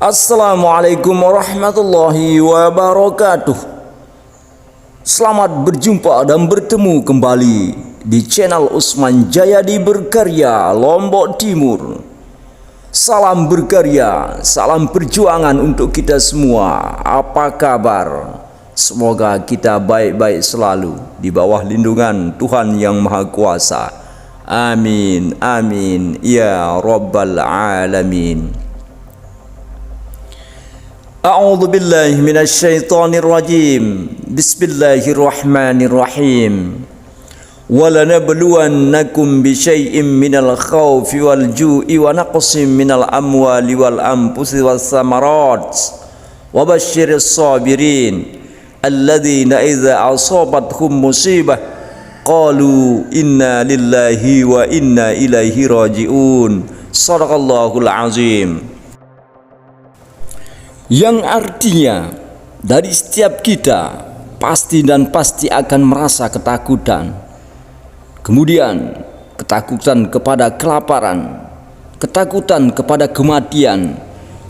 Assalamualaikum warahmatullahi wabarakatuh. Selamat berjumpa dan bertemu kembali di channel Usman Jayadi Berkarya Lombok Timur. Salam berkarya, salam perjuangan untuk kita semua. Apa kabar? Semoga kita baik-baik selalu di bawah lindungan Tuhan Yang Maha Kuasa. Amin, amin, ya Rabbal Alamin. A'udzu billahi minasy syaithanir rajim. Bismillahirrahmanirrahim. Walanabluwannakum bisyai'im minal khaufi wal ju'i wa naqsim minal amwali wal anfusi was samarat. Wa basyiris sabirin alladzina idza asabathum musibah qalu inna lillahi wa inna ilaihi raji'un. Shadaqallahul azim. Yang artinya dari setiap kita pasti dan pasti akan merasa ketakutan. Kemudian ketakutan kepada kelaparan, ketakutan kepada kematian,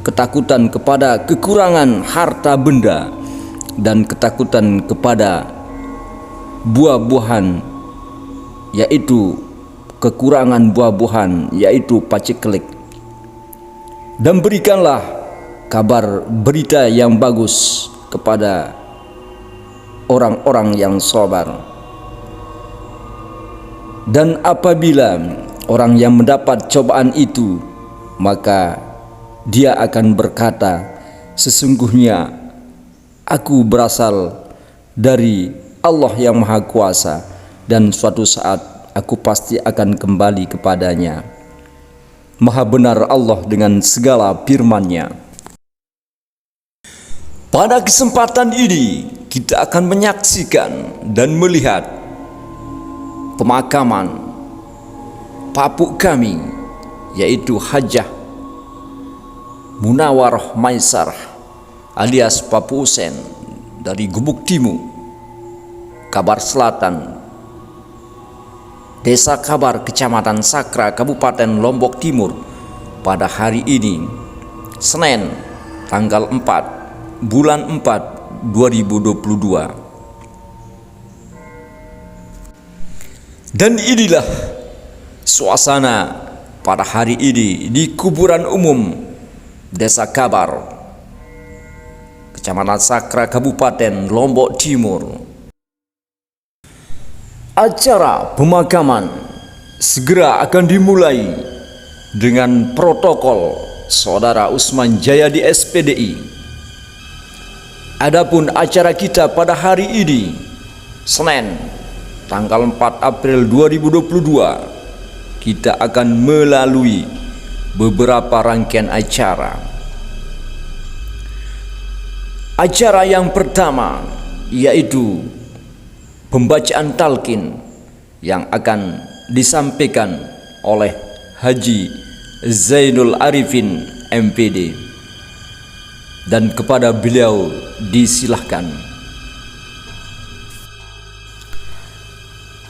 ketakutan kepada kekurangan harta benda, dan ketakutan kepada buah-buahan, yaitu kekurangan buah-buahan, yaitu paceklik. Dan berikanlah kabar berita yang bagus kepada orang-orang yang sabar. Dan apabila orang yang mendapat cobaan itu, maka dia akan berkata, sesungguhnya aku berasal dari Allah yang Maha Kuasa, dan suatu saat aku pasti akan kembali kepadanya. Maha benar Allah dengan segala firman-Nya. Pada kesempatan ini kita akan menyaksikan dan melihat pemakaman papuk kami, yaitu Hajah Munawarah Maisarah alias Papu Usen dari Gubuk Timu, Kabar Selatan, Desa Kabar, Kecamatan Sakra, Kabupaten Lombok Timur, pada hari ini, Senin, tanggal 4 bulan 4 2022. Dan inilah suasana pada hari ini di kuburan umum Desa Kabar, Kecamatan Sakra, Kabupaten Lombok Timur. Acara pemakaman segera akan dimulai dengan protokol Saudara Usman Jayadi SPDI. Adapun acara kita pada hari ini, Senin, tanggal 4 April 2022, kita akan melalui beberapa rangkaian acara. Acara yang pertama yaitu pembacaan talqin yang akan disampaikan oleh Haji Zainul Arifin MPD. Dan kepada beliau disilahkan.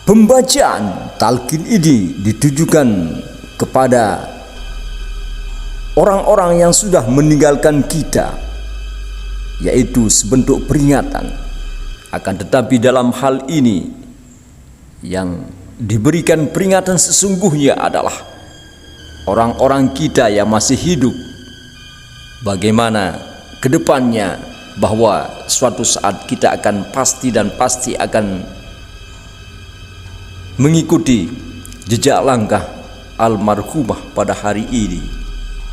Pembacaan talqin ini ditujukan kepada orang-orang yang sudah meninggalkan kita, yaitu sebentuk peringatan. Akan tetapi dalam hal ini yang diberikan peringatan sesungguhnya adalah orang-orang kita yang masih hidup. Bagaimana kedepannya, bahwa suatu saat kita akan pasti akan mengikuti jejak langkah almarhumah pada hari ini.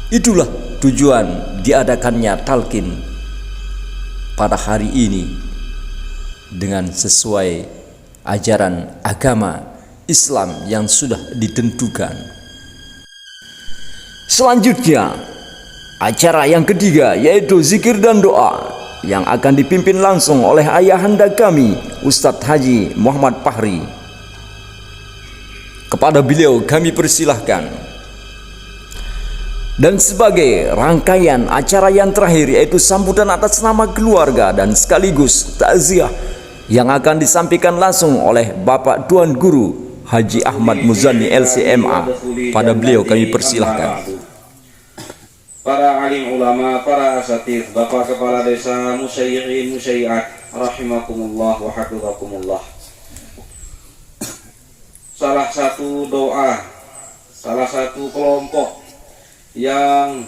Itulah tujuan diadakannya talqin pada hari ini dengan sesuai ajaran agama Islam yang sudah ditentukan. Selanjutnya, acara yang ketiga yaitu zikir dan doa yang akan dipimpin langsung oleh ayahanda kami, Ustadz Haji Muhammad Fahri. Kepada beliau kami persilahkan. Dan sebagai rangkaian acara yang terakhir yaitu sambutan atas nama keluarga dan sekaligus takziah yang akan disampaikan langsung oleh Bapak Tuan Guru Haji Ahmad Muzani LCMA. Pada beliau kami persilahkan. para alim ulama, para asatidz, Bapak Kepala Desa, musyayyi'in, musyayyi'at, rahimakumullah wa hafizakumullah. Salah satu doa, salah satu kelompok yang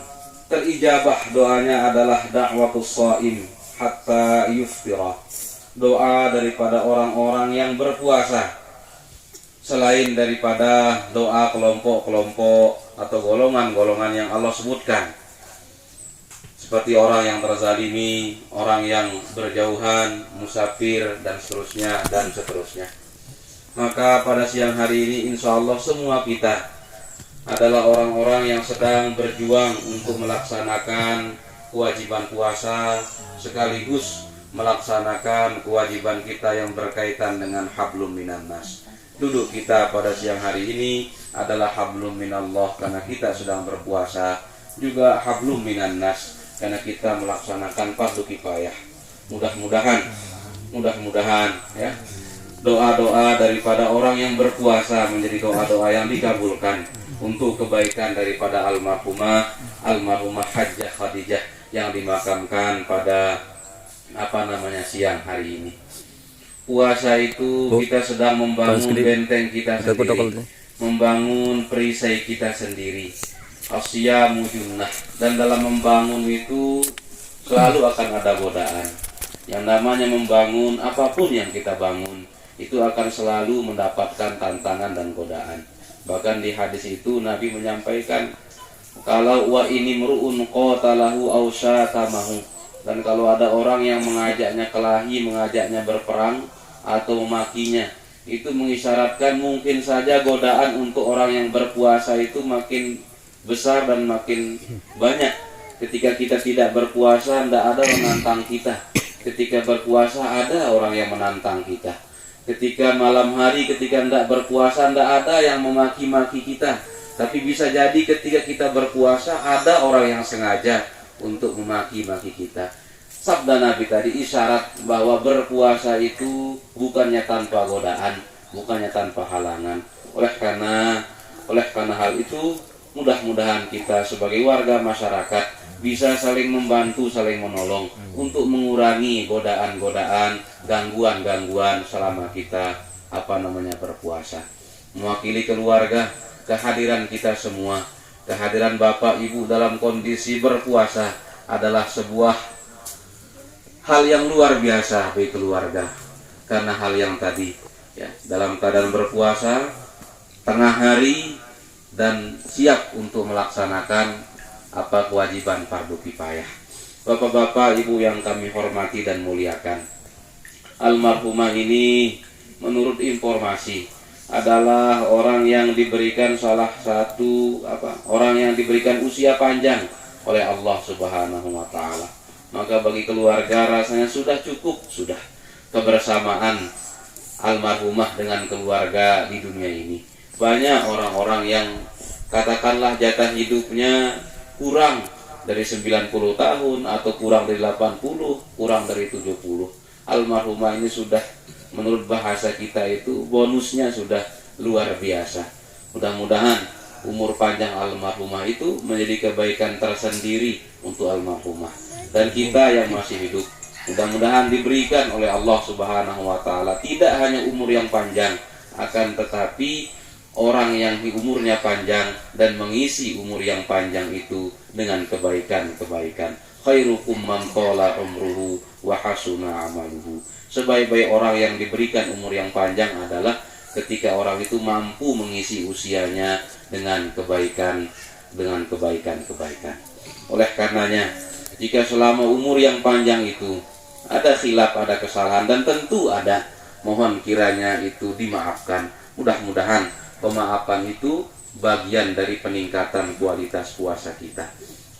terijabah doanya adalah da'watus shaim hatta yuftira. Doa daripada orang-orang yang berpuasa, selain daripada doa kelompok-kelompok atau golongan-golongan yang Allah sebutkan, seperti orang yang terzalimi, orang yang berjauhan, musafir, dan seterusnya, dan seterusnya. Maka pada siang hari ini insya Allah semua kita adalah orang-orang yang sedang berjuang untuk melaksanakan kewajiban puasa sekaligus melaksanakan kewajiban kita yang berkaitan dengan hablum minan nas. Duduk kita pada siang hari ini adalah hablum minallah karena kita sedang berpuasa, juga hablum minan nas karena kita melaksanakan fardu kifayah. Mudah-mudahan ya, doa-doa daripada orang yang berpuasa menjadi doa-doa yang dikabulkan untuk kebaikan daripada almarhumah Hajjah Khadijah yang dimakamkan pada siang hari ini. Puasa itu kita sedang membangun benteng kita sendiri, membangun perisai kita sendiri. Asyamu junnah, dan dalam membangun itu selalu akan ada godaan. Yang namanya membangun, apapun yang kita bangun itu akan selalu mendapatkan tantangan dan godaan. Bahkan di hadis itu Nabi menyampaikan, kalau wa ini mru'un qatalahu aw syatamahu, dan kalau ada orang yang mengajaknya kelahi, mengajaknya berperang atau memakinya, itu mengisyaratkan mungkin saja godaan untuk orang yang berpuasa itu makin besar dan makin banyak. Ketika kita tidak berpuasa, tidak ada yang menantang kita. Ketika berpuasa ada orang yang menantang kita. Ketika malam hari, ketika tidak berpuasa, tidak ada yang memaki-maki kita. Tapi bisa jadi ketika kita berpuasa ada orang yang sengaja untuk memaki-maki kita. Sabda Nabi tadi isyarat bahwa berpuasa itu bukannya tanpa godaan, bukannya tanpa halangan. Oleh karena hal itu, mudah-mudahan kita sebagai warga masyarakat bisa saling membantu, saling menolong untuk mengurangi godaan-godaan, gangguan-gangguan selama kita berpuasa. Mewakili keluarga, kehadiran kita semua, kehadiran Bapak Ibu dalam kondisi berpuasa adalah sebuah hal yang luar biasa bagi keluarga. Karena hal yang tadi ya, dalam keadaan berpuasa tengah hari dan siap untuk melaksanakan kewajiban fardu kifayah. Bapak-bapak, Ibu yang kami hormati dan muliakan, almarhumah ini menurut informasi adalah orang yang diberikan salah satu orang yang diberikan usia panjang oleh Allah Subhanahu wa taala. Maka bagi keluarga rasanya sudah cukup kebersamaan almarhumah dengan keluarga di dunia ini. Banyak orang-orang yang katakanlah jatah hidupnya kurang dari 90 tahun atau kurang dari 80, kurang dari 70. Almarhumah ini sudah, menurut bahasa kita itu bonusnya sudah luar biasa. Mudah-mudahan umur panjang almarhumah itu menjadi kebaikan tersendiri untuk almarhumah. Dan kita yang masih hidup, mudah-mudahan diberikan oleh Allah Subhanahu wa taala tidak hanya umur yang panjang, akan tetapi orang yang umurnya panjang dan mengisi umur yang panjang itu dengan kebaikan-kebaikan. Khairukum man thala umruhu wa hasuna amaluhu. Sebaik-baik orang yang diberikan umur yang panjang adalah ketika orang itu mampu mengisi usianya dengan kebaikan. Oleh karenanya, jika selama umur yang panjang itu ada khilaf, ada kesalahan, dan tentu ada, mohon kiranya itu dimaafkan. Mudah-mudahan pemaafan itu bagian dari peningkatan kualitas puasa kita.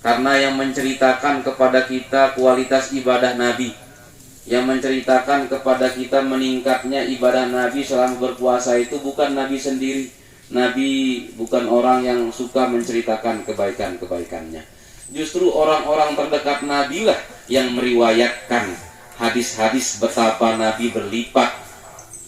Karena yang menceritakan kepada kita kualitas ibadah Nabi, yang menceritakan kepada kita meningkatnya ibadah Nabi selama berpuasa itu bukan Nabi sendiri. Nabi bukan orang yang suka menceritakan kebaikan-kebaikannya. Justru orang-orang terdekat Nabi lah yang meriwayatkan hadis-hadis betapa Nabi berlipat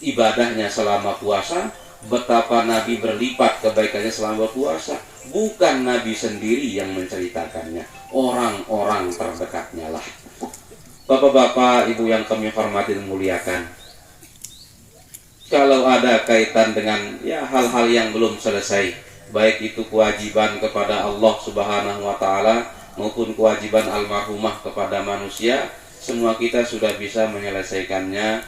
ibadahnya selama puasa, betapa Nabi berlipat kebaikannya selama berpuasa. bukan Nabi sendiri yang menceritakannya, orang-orang terdekatnya lah. Bapak-bapak, ibu yang kami hormati dan muliakan, kalau ada kaitan dengan hal-hal yang belum selesai, baik itu kewajiban kepada Allah Subhanahu wa Ta'ala maupun kewajiban almarhumah kepada manusia, semua kita sudah bisa menyelesaikannya,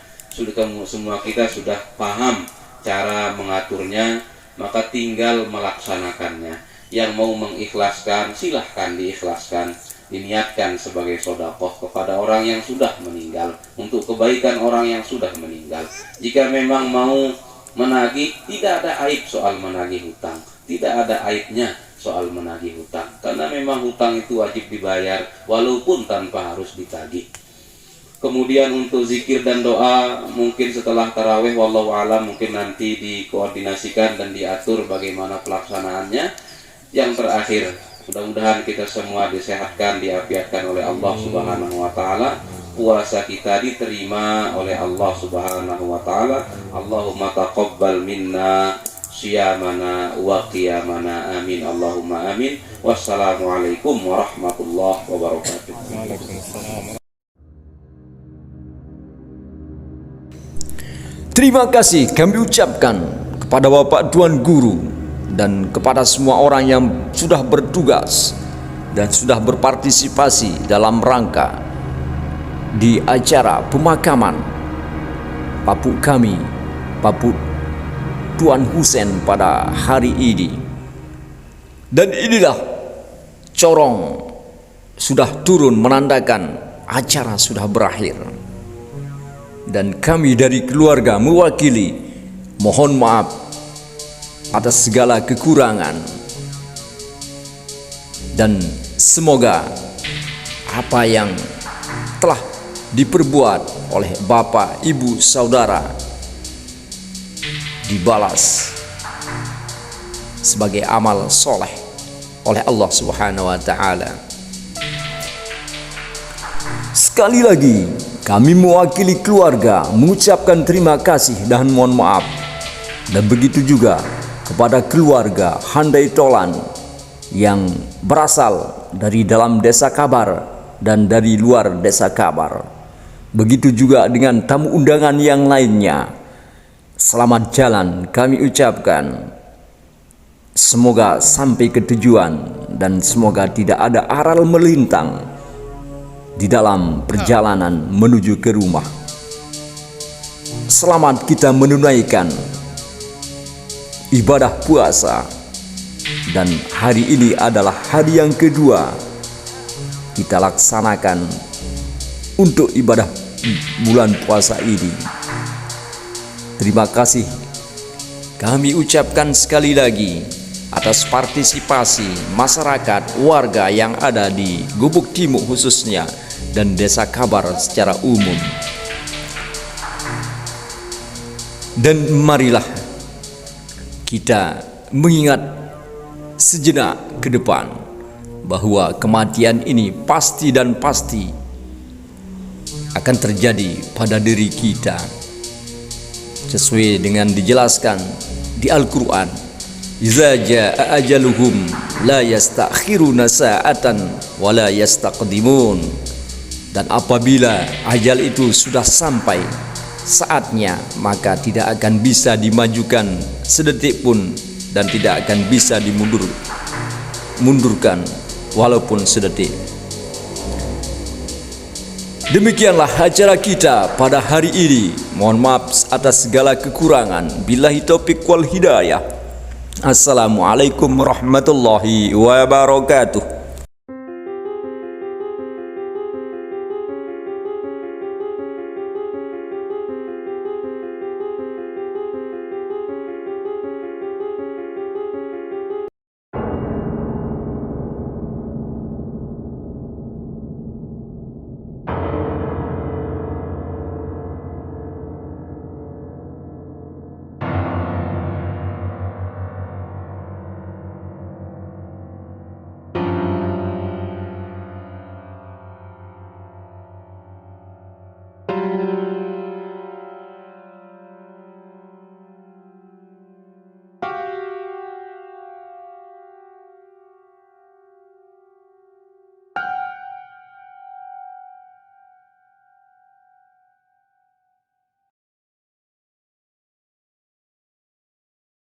semua kita sudah paham cara mengaturnya, maka tinggal melaksanakannya. Yang mau mengikhlaskan, silahkan diikhlaskan, diniatkan sebagai sedekah kepada orang yang sudah meninggal, untuk kebaikan orang yang sudah meninggal. Jika memang mau menagih, tidak ada aib soal menagih hutang, tidak ada aibnya soal menagih hutang, karena memang hutang itu wajib dibayar walaupun tanpa harus ditagih. Kemudian untuk zikir dan doa mungkin setelah tarawih, wallahu alam, mungkin nanti dikoordinasikan dan diatur bagaimana pelaksanaannya. Yang terakhir, mudah-mudahan kita semua disehatkan, diafiatkan oleh Allah Subhanahu wa Ta'ala. Puasa kita diterima oleh Allah Subhanahu wa Ta'ala. Allahumma taqabbal minna siyamana wa qiyamana, amin Allahumma amin. Wassalamualaikum warahmatullahi wabarakatuh. Terima kasih kami ucapkan kepada Bapak Tuan Guru dan kepada semua orang yang sudah bertugas dan sudah berpartisipasi dalam rangka di acara pemakaman Papuk kami, Papuk Tuan Husein pada hari ini. Dan inilah corong sudah turun menandakan acara sudah berakhir. Dan kami dari keluarga mewakili mohon maaf atas segala kekurangan, dan semoga apa yang telah diperbuat oleh bapak, ibu, saudara dibalas sebagai amal soleh oleh Allah Subhanahu wa Ta'ala. Sekali lagi kami mewakili keluarga mengucapkan terima kasih dan mohon maaf, dan begitu juga kepada keluarga Handai Tolan yang berasal dari dalam desa Kabar dan dari luar desa Kabar. Begitu juga dengan tamu undangan yang lainnya. Selamat jalan kami ucapkan. Semoga sampai ke tujuan dan semoga tidak ada aral melintang di dalam perjalanan menuju ke rumah. Selamat kita menunaikan ibadah puasa, dan hari ini adalah hari yang kedua kita laksanakan untuk ibadah bulan puasa ini. Terima kasih kami ucapkan sekali lagi atas partisipasi masyarakat warga yang ada di Gubuk Timuk khususnya dan desa Kabar secara umum. Dan marilah kita mengingat sejenak ke depan bahwa kematian ini pasti dan pasti akan terjadi pada diri kita, sesuai dengan dijelaskan di Al-Quran, "Iza jaa ajaluhum la yastakhiruna sa'atan wa la yastaqdimun." Dan apabila ajal itu sudah sampai saatnya, maka tidak akan bisa dimajukan sedetik pun dan tidak akan bisa dimundurkan walaupun sedetik. Demikianlah acara kita pada hari ini. Mohon maaf atas segala kekurangan. Billahi taufiq wal hidayah. Assalamualaikum warahmatullahi wabarakatuh.